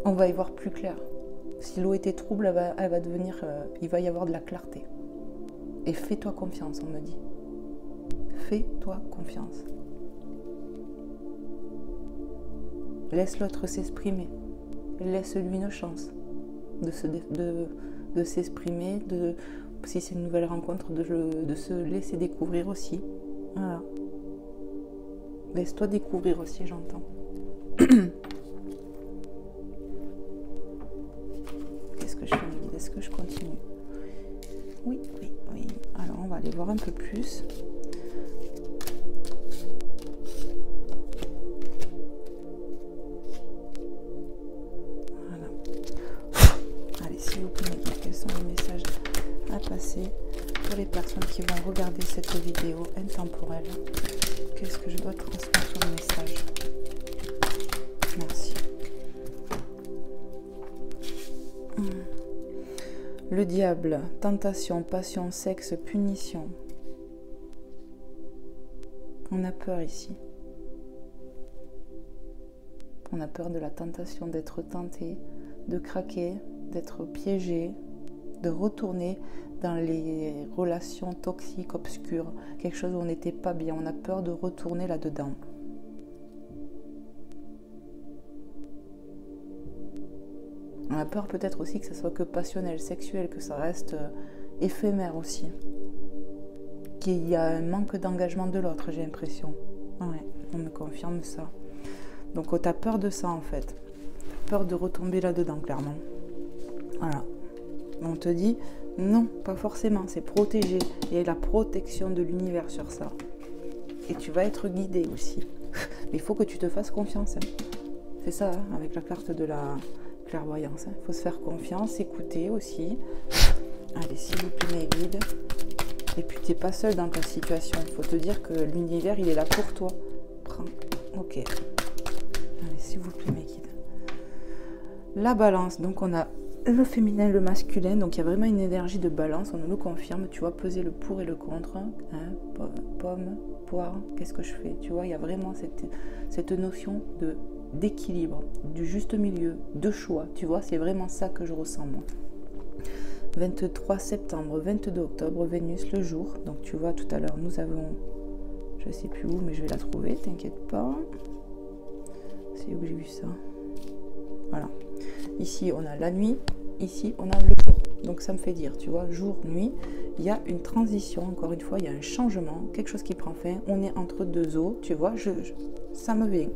On va y voir plus clair. Si l'eau était trouble, elle va devenir, il va y avoir de la clarté. Et fais-toi confiance, on me dit. Fais-toi confiance. Laisse l'autre s'exprimer. Laisse-lui une chance de s'exprimer, si c'est une nouvelle rencontre, de se laisser découvrir aussi. Voilà. Laisse-toi découvrir aussi, j'entends. Qu'est-ce que je fais? Est-ce que je continue? Oui. Alors, on va aller voir un peu plus. Quels sont les messages à passer pour les personnes qui vont regarder cette vidéo intemporelle? Qu'est-ce que je dois transmettre comme message? Merci. Le diable, tentation, passion, sexe, punition. On a peur ici. On a peur de la tentation d'être tenté, de craquer, d'être piégé, de retourner dans les relations toxiques, obscures, quelque chose où on n'était pas bien. On a peur de retourner là-dedans. On a peur peut-être aussi que ça soit que passionnel, sexuel, que ça reste éphémère aussi. Qu'il y a un manque d'engagement de l'autre, j'ai l'impression. Ouais, on me confirme ça. Donc tu as peur de ça en fait. Peur de retomber là-dedans, clairement. Voilà. On te dit, non, pas forcément, c'est protégé. Il y a la protection de l'univers sur ça. Et tu vas être guidé aussi. Mais il faut que tu te fasses confiance. Hein. C'est ça, hein, avec la carte de la clairvoyance. Il faut se faire confiance, écouter aussi. Allez, s'il vous plaît, mes guides. Et puis, tu n'es pas seul dans ta situation. Il faut te dire que l'univers, il est là pour toi. Prends. Ok. Allez, s'il vous plaît, mes guides. La balance, donc on a le féminin, le masculin, donc il y a vraiment une énergie de balance, on nous le confirme, tu vois, peser le pour et le contre, hein, pomme, poire, qu'est-ce que je fais, tu vois, il y a vraiment cette notion d'équilibre, du juste milieu, de choix, tu vois, c'est vraiment ça que je ressens moi. 23 septembre, 22 octobre, Vénus, le jour, donc tu vois, tout à l'heure, nous avons, je sais plus où, mais je vais la trouver, t'inquiète pas, c'est où que j'ai vu ça, voilà. Ici, on a la nuit. Ici, on a le jour. Donc, ça me fait dire, tu vois, jour, nuit, il y a une transition. Encore une fois, il y a un changement, quelque chose qui prend fin. On est entre deux eaux, tu vois, ça me vient.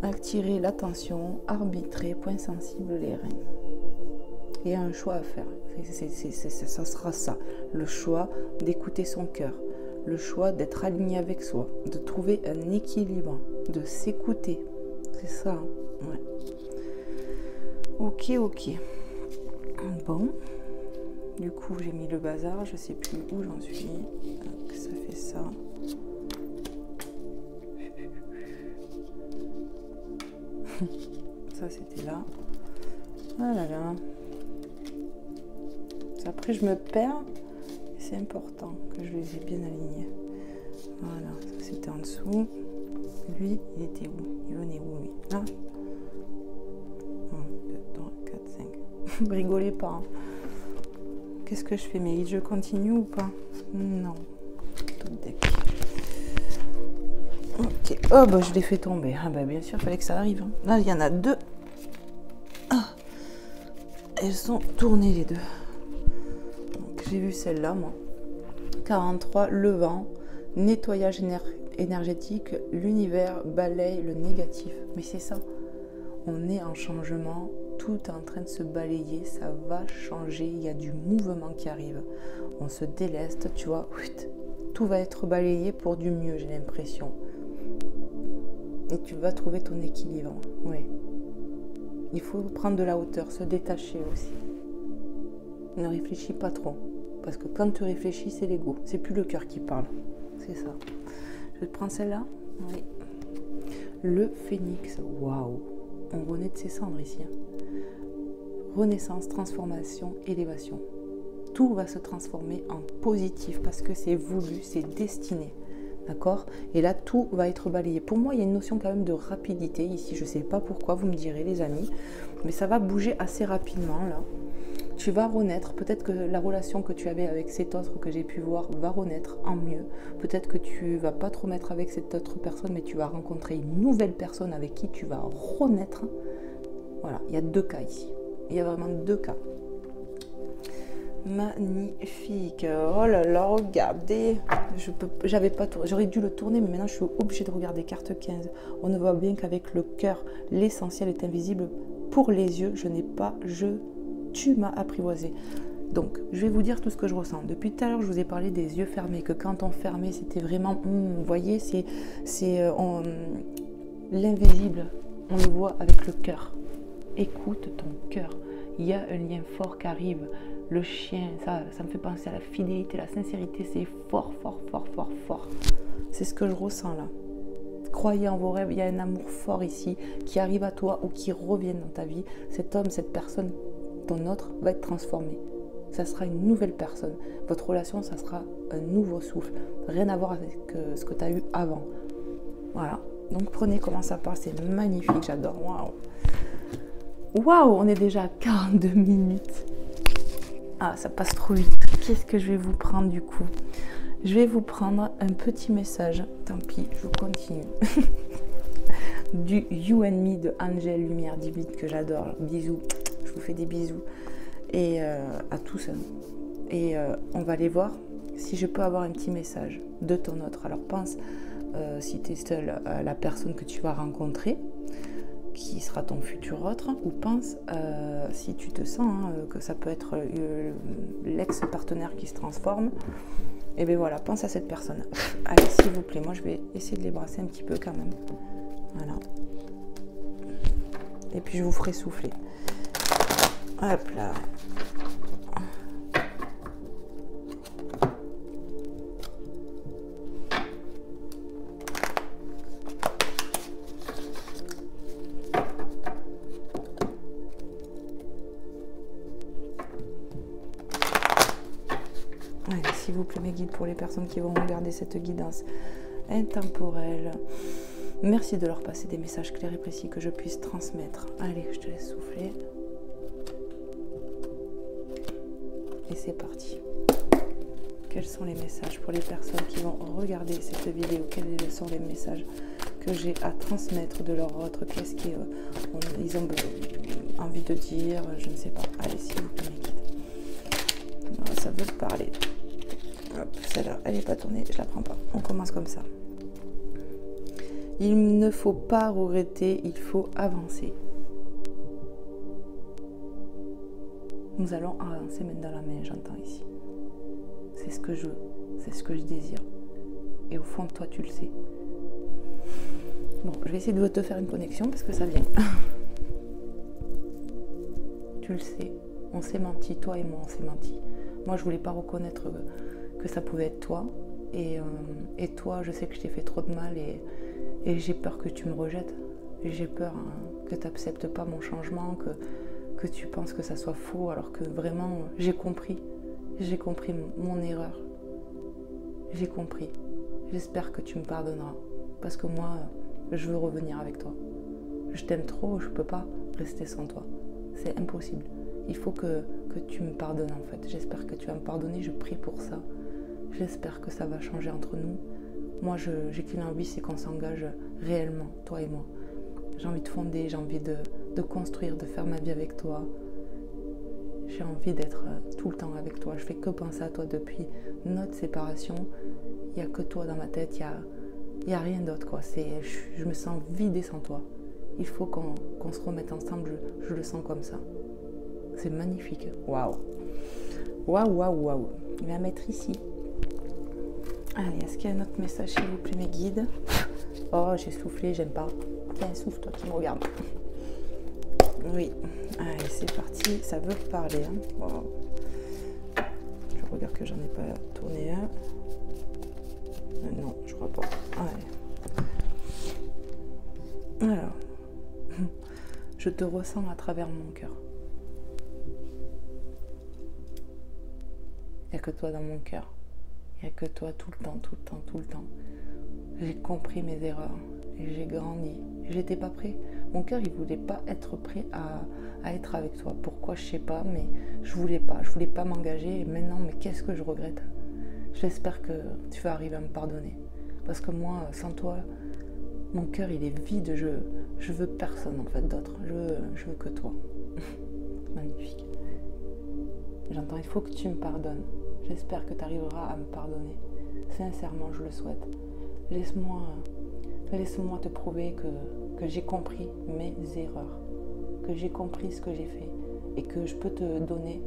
Attirer l'attention, arbitrer, point sensible, les reins. Il y a un choix à faire. Ça sera ça. Le choix d'écouter son cœur. Le choix d'être aligné avec soi. De trouver un équilibre. De s'écouter. C'est ça, hein. Ouais. Ok. Bon. Du coup, j'ai mis le bazar. Je sais plus où j'en suis. Donc, ça fait ça. Ça, c'était là. Ah là là. Après, je me perds. C'est important que je les ai bien alignés. Voilà. Ça, c'était en dessous. Lui, il était où? Il venait où, lui? Là. 1, 2, 3, 4, 5. Rigolez pas. Hein. Qu'est-ce que je fais? Mais je continue ou pas? Non. Tout deck. Ok, oh bah je l'ai fait tomber. Ah bah bien sûr, il fallait que ça arrive. Hein. Là, il y en a deux. Ah. Elles sont tournées les deux. Donc j'ai vu celle-là, moi. 43, le vent, nettoyage énergétique, l'univers balaye le négatif. Mais c'est ça. On est en changement, tout est en train de se balayer, ça va changer, il y a du mouvement qui arrive. On se déleste, tu vois, tout va être balayé pour du mieux, j'ai l'impression. Et tu vas trouver ton équilibre, oui. Il faut prendre de la hauteur, se détacher aussi. Ne réfléchis pas trop, parce que quand tu réfléchis, c'est l'ego, c'est plus le cœur qui parle, c'est ça. Je te prends celle-là, oui. Le phénix, waouh, on renaît de ses cendres ici. Renaissance, transformation, élévation. Tout va se transformer en positif parce que c'est voulu, c'est destiné. D'accord? Et là, tout va être balayé. Pour moi, il y a une notion quand même de rapidité ici. Je ne sais pas pourquoi, vous me direz les amis. Mais ça va bouger assez rapidement là. Tu vas renaître. Peut-être que la relation que tu avais avec cet autre que j'ai pu voir va renaître en mieux. Peut-être que tu vas pas trop mettre avec cette autre personne, mais tu vas rencontrer une nouvelle personne avec qui tu vas renaître. Voilà, il y a deux cas ici. Il y a vraiment deux cas. Magnifique. Oh là là, regardez. J'avais pas tourné. J'aurais dû le tourner, mais maintenant je suis obligée de regarder carte 15. On ne voit bien qu'avec le cœur, l'essentiel est invisible pour les yeux. Je n'ai pas, tu m'as apprivoisé. Donc, je vais vous dire tout ce que je ressens. Depuis tout à l'heure, je vous ai parlé des yeux fermés, que quand on fermait, c'était vraiment, vous voyez, c'est l'invisible. On le voit avec le cœur. Écoute ton cœur. Il y a un lien fort qui arrive. Le chien, ça me fait penser à la fidélité, la sincérité. C'est fort, fort, fort, fort, fort. C'est ce que je ressens là. Croyez en vos rêves. Il y a un amour fort ici qui arrive à toi ou qui revient dans ta vie. Cet homme, cette personne, ton autre, va être transformé. Ça sera une nouvelle personne. Votre relation, ça sera un nouveau souffle. Rien à voir avec ce que tu as eu avant. Voilà. Donc prenez comment ça passe. C'est magnifique. J'adore. Waouh. Waouh, on est déjà à 42 minutes. Ah, ça passe trop vite. Qu'est-ce que je vais vous prendre du coup? Je vais vous prendre un petit message. Tant pis, je continue. Du You and Me de Angel Lumière Divine que j'adore. Bisous. Je vous fais des bisous. Et à tous. Et on va aller voir si je peux avoir un petit message de ton autre. Alors pense, si tu es seule, à la personne que tu vas rencontrer, qui sera ton futur autre, ou pense, si tu te sens que ça peut être l'ex-partenaire qui se transforme, et bien voilà, pense à cette personne. Allez, s'il vous plaît, moi je vais essayer de les brasser un petit peu quand même. Voilà. Et puis je vous ferai souffler. Hop là. Allez, s'il vous plaît, mes guides, pour les personnes qui vont regarder cette guidance intemporelle, merci de leur passer des messages clairs et précis que je puisse transmettre. Allez, je te laisse souffler. Et c'est parti. Quels sont les messages pour les personnes qui vont regarder cette vidéo? Quels sont les messages que j'ai à transmettre de leur autre? Qu'est-ce qu'ils ont envie de dire? Je ne sais pas. Allez, s'il vous plaît, mes guides. Non, ça veut parler. Hop, celle-là, elle n'est pas tournée, je la prends pas. On commence comme ça. Il ne faut pas regretter, il faut avancer. Nous allons avancer main dans la main, j'entends ici. C'est ce que je veux, c'est ce que je désire. Et au fond de toi, tu le sais. Bon, je vais essayer de te faire une connexion parce que ça vient. Tu le sais, on s'est menti, toi et moi, on s'est menti. Moi, je voulais pas reconnaître que ça pouvait être toi. Et toi, je sais que je t'ai fait trop de mal et j'ai peur que tu me rejettes. J'ai peur que tu n'acceptes pas mon changement, que tu penses que ça soit faux, alors que vraiment, j'ai compris mon erreur. J'ai compris. J'espère que tu me pardonneras. Parce que moi, je veux revenir avec toi. Je t'aime trop, je ne peux pas rester sans toi. C'est impossible. Il faut que tu me pardonnes en fait. J'espère que tu vas me pardonner, je prie pour ça. J'espère que ça va changer entre nous. Moi, j'ai qu'une envie, c'est qu'on s'engage réellement, toi et moi. J'ai envie de fonder, j'ai envie de construire, de faire ma vie avec toi. J'ai envie d'être tout le temps avec toi. Je fais que penser à toi depuis notre séparation. Il n'y a que toi dans ma tête, il n'y a rien d'autre, quoi. Je me sens vidée sans toi. Il faut qu'on se remette ensemble, je le sens comme ça. C'est magnifique. Waouh. Waouh, waouh, waouh. Je vais la mettre ici. Allez, est-ce qu'il y a un autre message, s'il vous plaît, mes guides? Oh, j'ai soufflé, j'aime pas. Tiens, souffle, toi qui me regardes. Oui. Allez, c'est parti. Ça veut parler. Hein. Wow. Je regarde que j'en ai pas tourné un. Non, je crois pas. Allez. Alors. Je te ressens à travers mon cœur. Il n'y a que toi dans mon cœur. Il n'y a que toi tout le temps, tout le temps, tout le temps. J'ai compris mes erreurs et j'ai grandi. J'étais pas prêt. Mon cœur, il voulait pas être prêt à être avec toi. Pourquoi, je sais pas, mais je voulais pas. Je voulais pas m'engager. Et maintenant, mais qu'est-ce que je regrette. J'espère que tu vas arriver à me pardonner. Parce que moi, sans toi, mon cœur, il est vide. Je veux personne, en fait, d'autre. Je veux que toi. Magnifique. J'entends, il faut que tu me pardonnes. J'espère que tu arriveras à me pardonner. Sincèrement, je le souhaite. Laisse-moi te prouver que j'ai compris mes erreurs, que j'ai compris ce que j'ai fait et que je peux te donner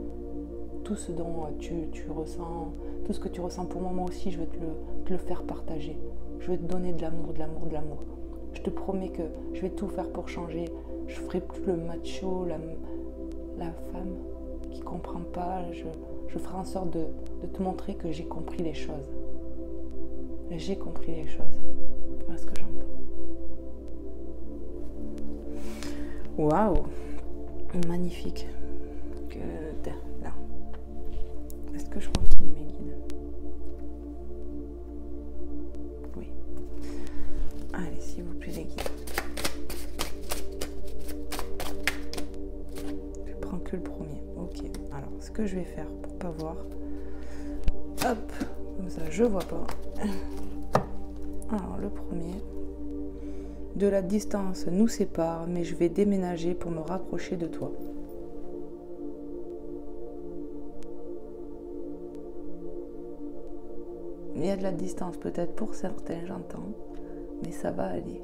tout ce dont tu ressens, tout ce que tu ressens pour moi. Moi aussi, je veux te le faire partager. Je veux te donner de l'amour, de l'amour, de l'amour. Je te promets que je vais tout faire pour changer. Je ferai plus le macho, la femme qui comprend pas. Je ferai en sorte de te montrer que j'ai compris les choses. J'ai compris les choses. Voilà ce que j'entends. Waouh, magnifique. Là. Est-ce que je continue mes guides? Oui. Allez, s'il vous plaît, les guides. Je prends que le premier. Ok. Alors, ce que je vais faire pour pas voir. Hop, comme ça, je vois pas. Alors, le premier. De la distance nous sépare, mais je vais déménager pour me rapprocher de toi. Il y a de la distance peut-être pour certains, j'entends, mais ça va aller.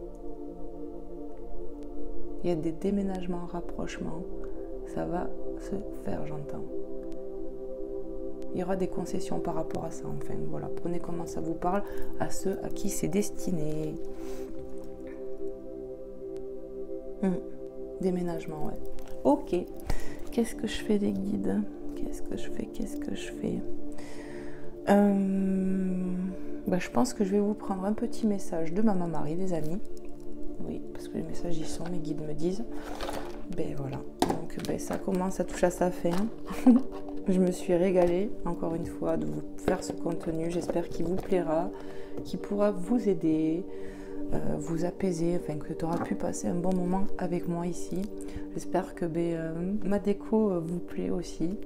Il y a des déménagements, rapprochements, ça va se faire, j'entends. Il y aura des concessions par rapport à ça, enfin, voilà. Prenez comment ça vous parle à ceux à qui c'est destiné. Déménagement, ouais. Ok. Qu'est-ce que je fais, les guides? Qu'est-ce que je fais je pense que je vais vous prendre un petit message de Maman Marie, les amis. Oui, parce que les messages y sont, mes guides me disent. Ben voilà. Donc ça commence à toucher à sa fin. Je me suis régalée, encore une fois, de vous faire ce contenu. J'espère qu'il vous plaira, qu'il pourra vous aider, vous apaiser, enfin que tu auras pu passer un bon moment avec moi ici. J'espère que ma déco vous plaît aussi.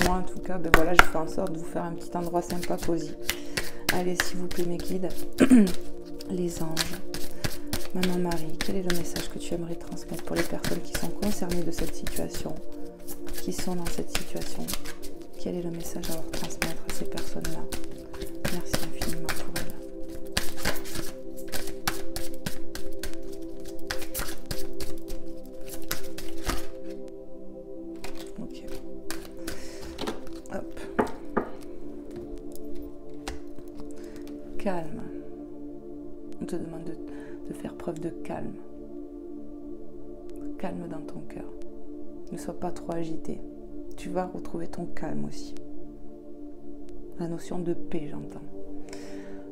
Moi en tout cas, voilà, je fais en sorte de vous faire un petit endroit sympa, cosy. Allez, s'il vous plaît, mes guides, les anges, Maman Marie, quel est le message que tu aimerais transmettre pour les personnes qui sont concernées de cette situation, qui sont dans cette situation? Quel est le message à leur transmettre à ces personnes-là? Merci infiniment pour elles. Ok. Hop. Calme. On te demande de faire preuve de calme. Calme dans ton cœur. Ne sois pas trop agité. Tu vas retrouver ton calme aussi. La notion de paix, j'entends.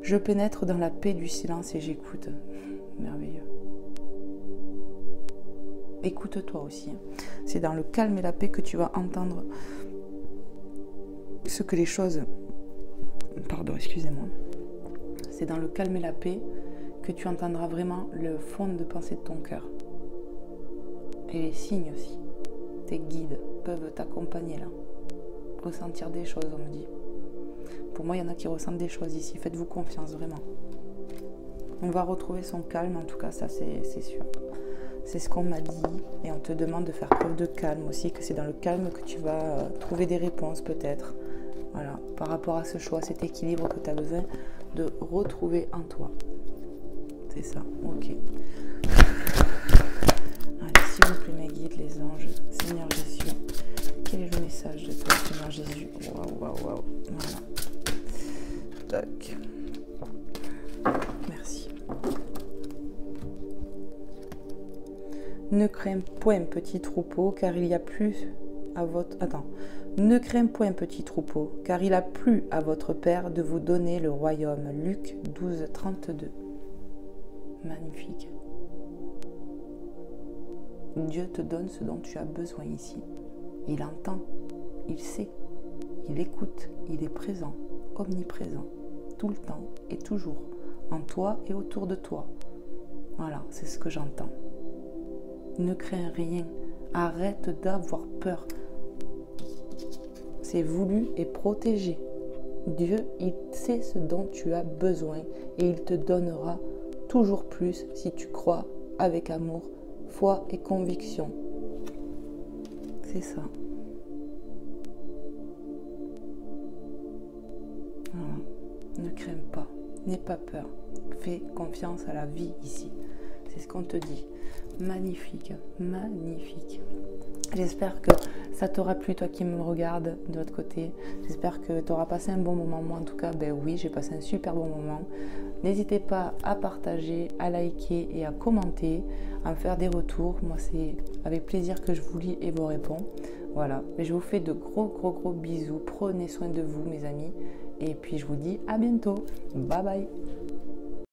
Je pénètre dans la paix du silence et j'écoute. Merveilleux. Écoute-toi aussi. C'est dans le calme et la paix que tu vas entendre ce que les choses... Pardon, excusez-moi. C'est dans le calme et la paix que tu entendras vraiment le fond de pensée de ton cœur. Et les signes aussi. Tes guides peuvent t'accompagner là. Ressentir des choses, on me dit. Pour moi, il y en a qui ressentent des choses ici. Faites-vous confiance, vraiment. On va retrouver son calme, en tout cas, ça c'est sûr. C'est ce qu'on m'a dit. Et on te demande de faire preuve de calme aussi, que c'est dans le calme que tu vas trouver des réponses peut-être. Voilà, par rapport à ce choix, cet équilibre que tu as besoin de retrouver en toi. C'est ça, ok. Allez, s'il vous plaît, mes guides, les anges, Seigneur Jésus, quel est le message de toi, Seigneur Jésus? Waouh. Voilà. Tac. Merci. Ne crains point, petit troupeau, car il y a plus à votre... Attends. Ne crains point, petit troupeau, car il a plu à votre Père de vous donner le royaume. Luc 12, 32. Magnifique. Dieu te donne ce dont tu as besoin ici. Il entend, il sait, il écoute, il est présent, omniprésent, tout le temps et toujours, en toi et autour de toi. Voilà, c'est ce que j'entends. Ne crains rien, arrête d'avoir peur. C'est voulu et protégé. Dieu, il sait ce dont tu as besoin et il te donnera toujours plus si tu crois avec amour, foi et conviction. C'est ça. Voilà. Ne crains pas, n'aie pas peur. Fais confiance à la vie ici. C'est ce qu'on te dit. Magnifique, magnifique. J'espère que ça t'aura plu, toi qui me regardes de l'autre côté. J'espère que tu auras passé un bon moment. Moi, en tout cas, ben oui, j'ai passé un super bon moment. N'hésitez pas à partager, à liker et à commenter, à me faire des retours. Moi, c'est avec plaisir que je vous lis et vous réponds. Voilà. Mais je vous fais de gros bisous. Prenez soin de vous, mes amis. Et puis, je vous dis à bientôt. Bye bye.